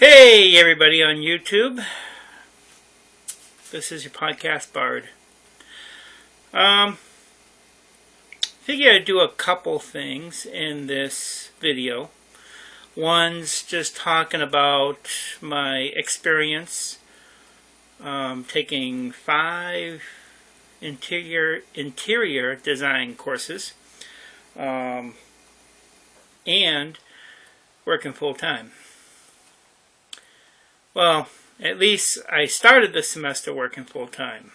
Hey everybody on YouTube. This is your podcast bard. Figure I'd do a couple things in this video. One's just talking about my experience taking 5 interior design courses and working full-time. Well, at least I started the semester working full-time.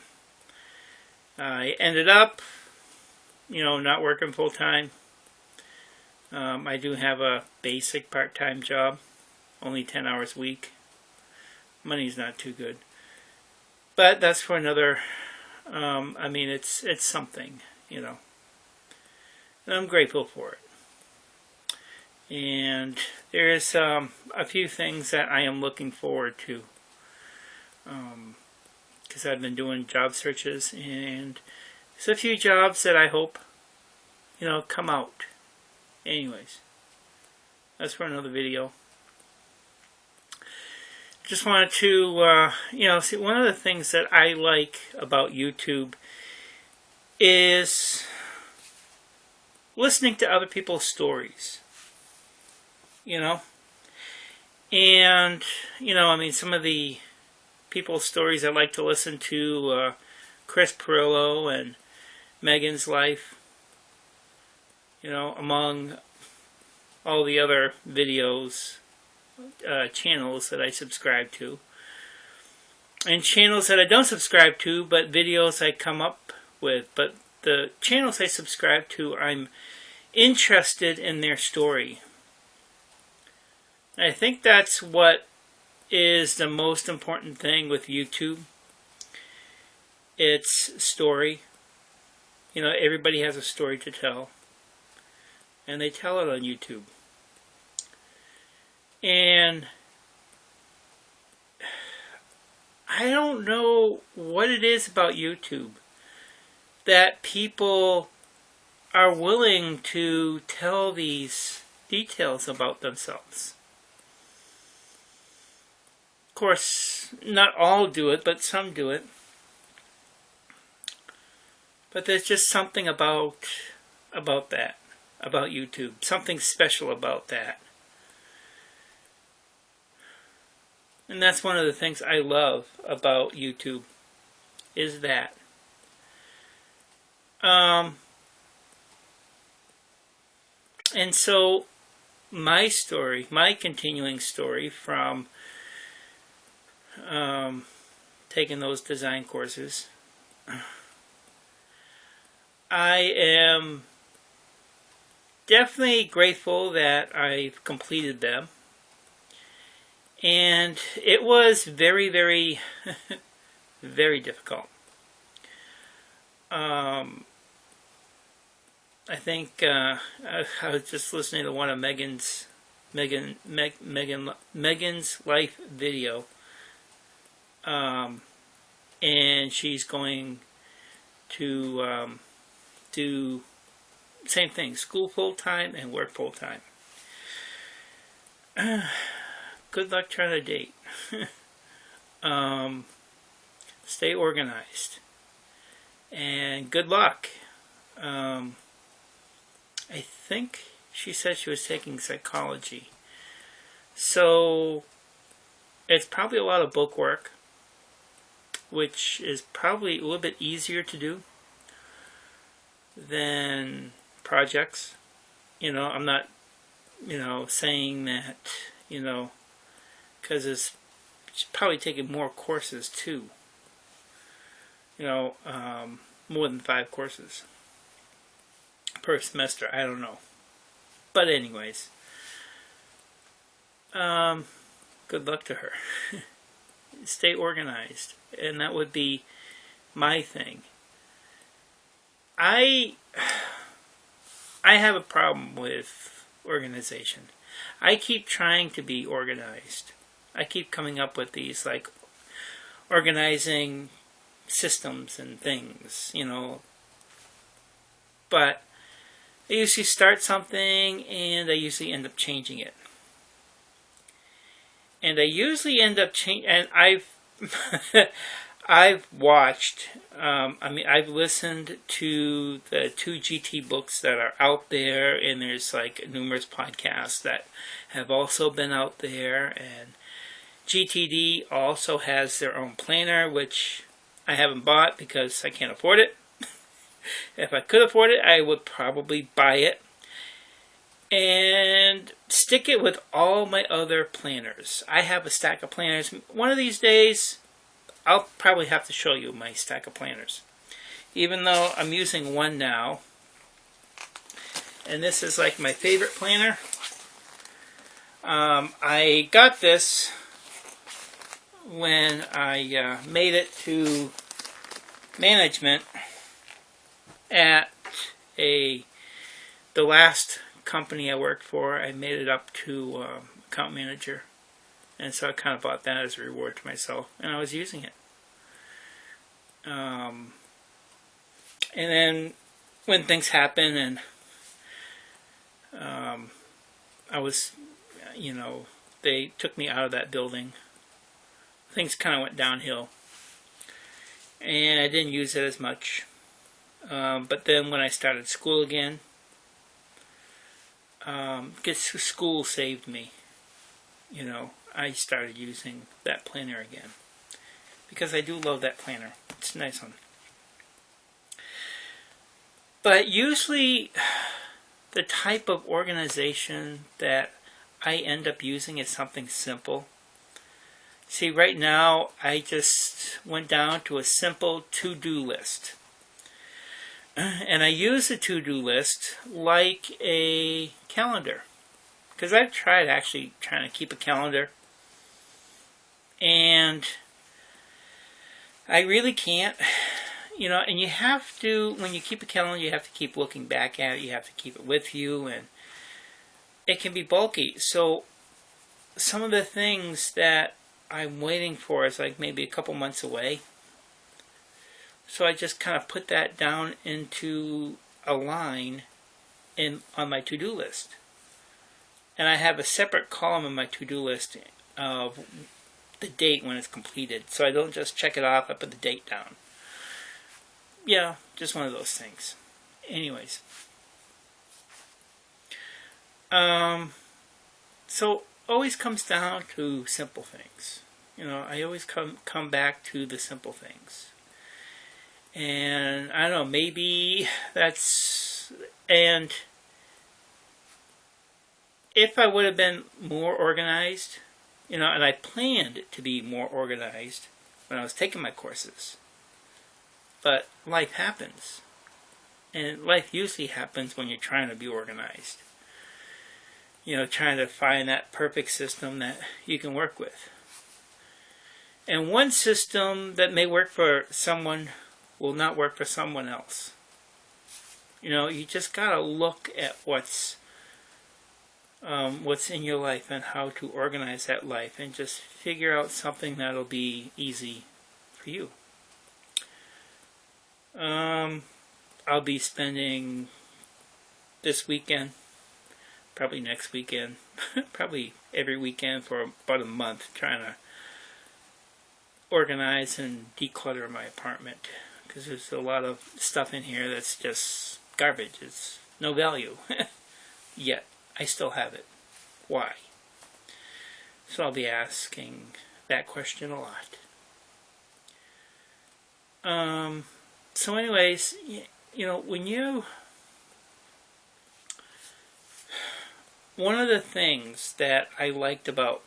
I ended up, not working full-time. I do have a basic part-time job, only 10 hours a week. Money's not too good. But that's for another, it's something, And I'm grateful for it. And there's a few things that I am looking forward to. Because I've been doing job searches, and there's a few jobs that I hope, come out. Anyways, that's for another video. Just wanted to, see, one of the things that I like about YouTube is listening to other people's stories. And, some of the people's stories I like to listen to, Chris Pirillo and Megan's Life, among all the other videos, channels that I subscribe to. And channels that I don't subscribe to, but videos I come up with. But the channels I subscribe to, I'm interested in their story. I think that's what is the most important thing with YouTube. It's story. Everybody has a story to tell. And they tell it on YouTube. And I don't know what it is about YouTube that people are willing to tell these details about themselves. Of course, not all do it, but some do it. But there's just something about that, about YouTube. Something special about that. And that's one of the things I love about YouTube, is that. And so, my story, my continuing story from taking those design courses, I am definitely grateful that I've completed them. And it was very, very, very difficult. I think I was just listening to one of Megan's Life video. And she's going to do same thing, school full-time and work full-time. Good luck trying to date. Stay organized. And good luck. I think she said she was taking psychology. So it's probably a lot of book work, which is probably a little bit easier to do than projects. I'm not, saying that, because it's probably taking more courses too. More than 5 courses per semester. I don't know. But anyways, good luck to her. Stay organized. And that would be my thing. I have a problem with organization. I keep trying to be organized. I keep coming up with these, like, organizing systems and things, But I usually start something and I usually end up changing it. And I usually end up changing, and I've I've watched, I've listened to the 2GT books that are out there, and there's like numerous podcasts that have also been out there, and GTD also has their own planner, which I haven't bought because I can't afford it. If I could afford it, I would probably buy it and stick it with all my other planners. I have a stack of planners. One of these days, I'll probably have to show you my stack of planners. Even though I'm using one now, and this is like my favorite planner. I got this when I made it to management at the last company I worked for. I made it up to account manager, and so I kind of bought that as a reward to myself, and I was using it. And then when things happen, and I was, they took me out of that building, things kind of went downhill, and I didn't use it as much. But then when I started school again, because school saved me, I started using that planner again. Because I do love that planner. It's a nice one. But usually, the type of organization that I end up using is something simple. See, right now, I just went down to a simple to-do list. And I use the to-do list like a calendar. Because I've tried actually trying to keep a calendar. And I really can't. And you have to, when you keep a calendar, you have to keep looking back at it. You have to keep it with you. And it can be bulky. So some of the things that I'm waiting for is like maybe a couple months away. So I just kind of put that down into a line on my to-do list. And I have a separate column in my to-do list of the date when it's completed. So I don't just check it off, I put the date down. Yeah, just one of those things. Anyways. So always comes down to simple things. I always come back to the simple things. And I don't know, maybe that's, and if I would have been more organized, and I planned to be more organized when I was taking my courses, but life happens, and life usually happens when you're trying to be organized, trying to find that perfect system that you can work with. And one system that may work for someone will not work for someone else. You just gotta look at what's in your life and how to organize that life, and just figure out something that'll be easy for you. I'll be spending this weekend, probably next weekend, probably every weekend for about a month trying to organize and declutter my apartment. Because there's a lot of stuff in here that's just garbage. It's no value. Yet, I still have it. Why? So I'll be asking that question a lot. So anyways, one of the things that I liked about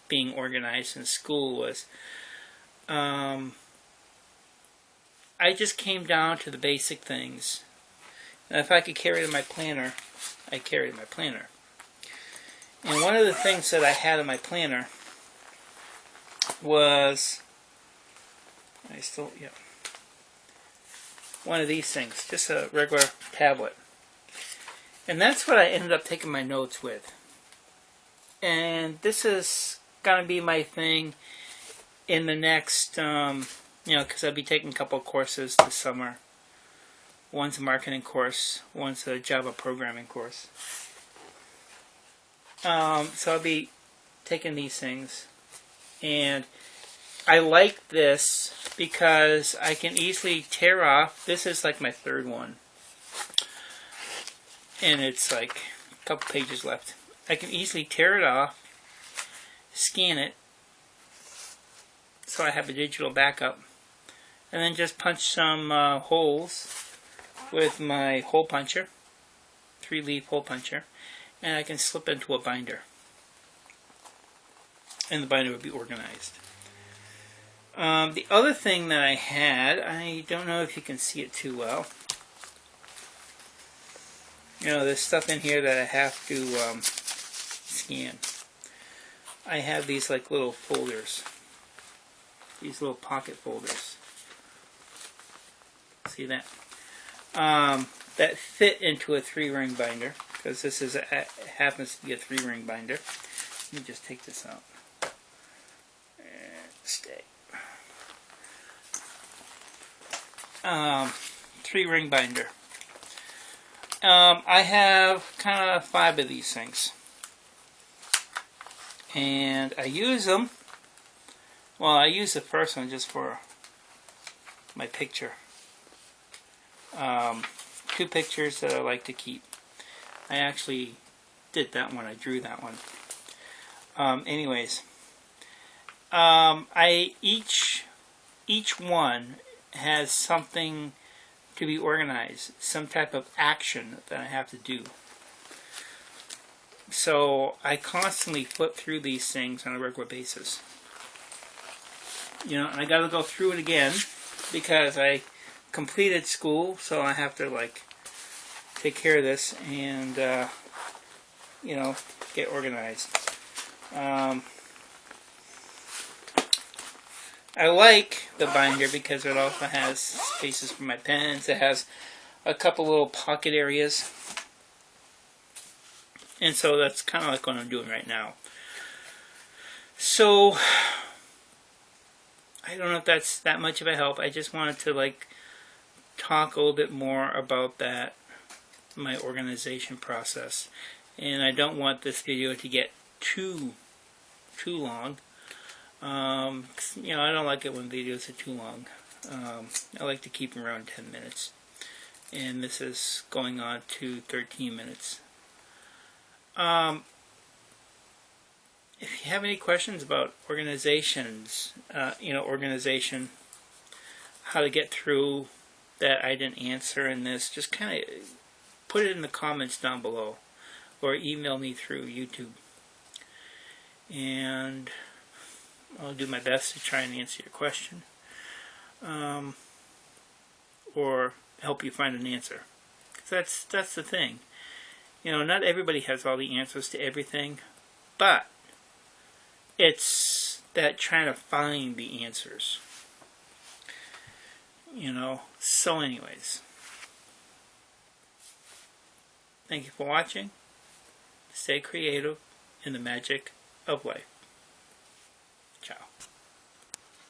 being organized in school was, I just came down to the basic things. And if I could carry my planner, I carried my planner. And one of the things that I had in my planner was, one of these things, just a regular tablet. And that's what I ended up taking my notes with. And this is going to be my thing in the next, because I'll be taking a couple of courses this summer. One's a marketing course, one's a Java programming course. So I'll be taken these things, and I like this because I can easily tear off. This is like my third one, and it's like a couple pages left. I can easily tear it off, scan it, so I have a digital backup, and then just punch some holes with my hole puncher, 3-leaf hole puncher, and I can slip into a binder, and the binder would be organized. The other thing that I had, I don't know if you can see it too well. You know, there's stuff in here that I have to scan. I have these like little folders, these little pocket folders. See that? That fit into a 3-ring binder, because this is happens to be a 3-ring binder. Let me just take this out and stay. 3-ring binder. I have kind of 5 of these things, and I use them. Well, I use the first one just for my picture. 2 pictures that I like to keep. I actually did that one. I drew that one. Anyways, each one has something to be organized, some type of action that I have to do. So I constantly flip through these things on a regular basis. You know, and I got to go through it again because I completed school, so I have to like take care of this and you know, get organized. I like the binder because it also has spaces for my pens. It has a couple little pocket areas, and so that's kind of like what I'm doing right now. So I don't know if that's that much of a help. I just wanted to like talk a little bit more about that, my organization process, and I don't want this video to get too long. You know, I don't like it when videos are too long. I like to keep them around 10 minutes, and this is going on to 13 minutes. If you have any questions about organizations, you know, organization, how to get through that I didn't answer in this, just kind of put it in the comments down below, or email me through YouTube, and I'll do my best to try and answer your question, or help you find an answer. 'Cause that's the thing. You know, not everybody has all the answers to everything, but it's that trying to find the answers. You know, so anyways, thank you for watching. Stay creative in the magic of life. Ciao.